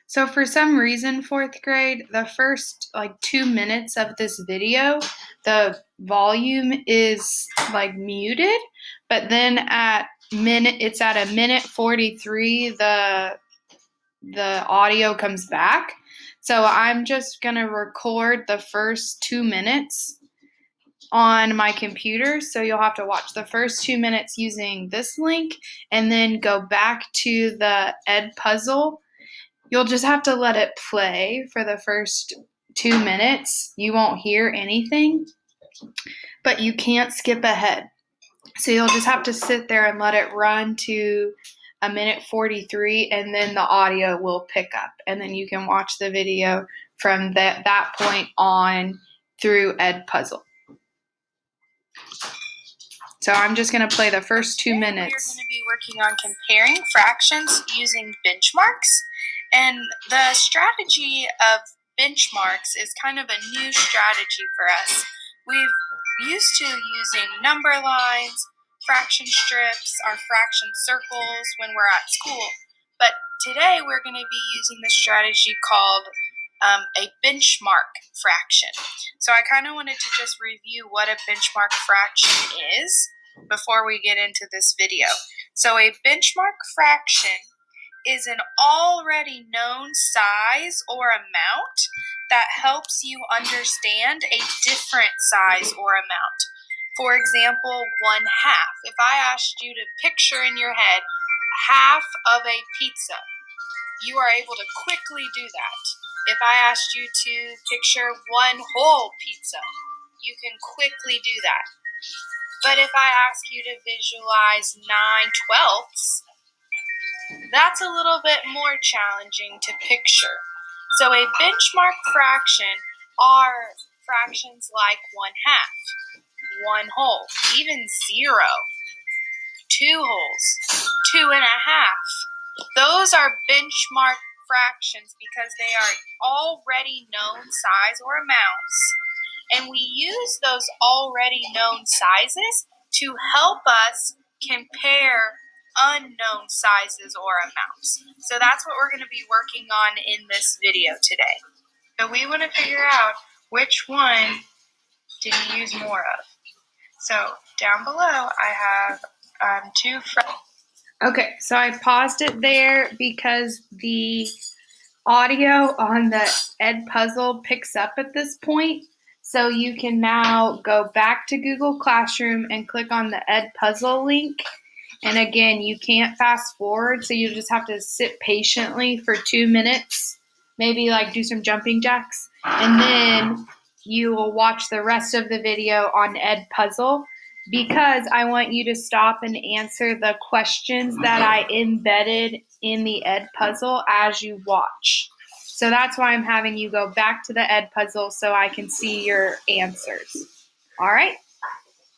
So for some reason, fourth grade, the first 2 minutes of this video, the volume is muted, but then it's at a minute 43, the audio comes back. So I'm just gonna record the first 2 minutes on my computer. So you'll have to watch the first 2 minutes using this link and then go back to the Edpuzzle. You'll just have to let it play for the first 2 minutes. You won't hear anything, but you can't skip ahead. So you'll just have to sit there and let it run to a minute 43, and then the audio will pick up. And then you can watch the video from that point on through Edpuzzle. So I'm just going to play the first 2 minutes. We're going to be working on comparing fractions using benchmarks. And the strategy of benchmarks is kind of a new strategy for us. We've used to using number lines, fraction strips, our fraction circles when we're at school. But today we're going to be using the strategy called a benchmark fraction. So I kind of wanted to just review what a benchmark fraction is before we get into this video. So a benchmark fraction is an already known size or amount that helps you understand a different size or amount. For example, 1/2. If I asked you to picture in your head half of a pizza, you are able to quickly do that. If I asked you to picture one whole pizza, you can quickly do that. But if I ask you to visualize 9/12, that's a little bit more challenging to picture. So a benchmark fraction are fractions like 1/2, 1 whole, even 0, 2 wholes, 2 1/2. Those are benchmark fractions because they are already known size or amounts. And we use those already known sizes to help us compare unknown sizes or amounts. So that's what we're going to be working on in this video today. So we want to figure out which one did you use more of. So down below I have two fractions. Okay, so I paused it there because the audio on the Edpuzzle picks up at this point. So you can now go back to Google Classroom and click on the Edpuzzle link. And again, you can't fast forward, so you just have to sit patiently for 2 minutes, maybe do some jumping jacks, and then you will watch the rest of the video on Edpuzzle, because I want you to stop and answer the questions that I embedded in the Edpuzzle as you watch. So that's why I'm having you go back to the Edpuzzle so I can see your answers. All right?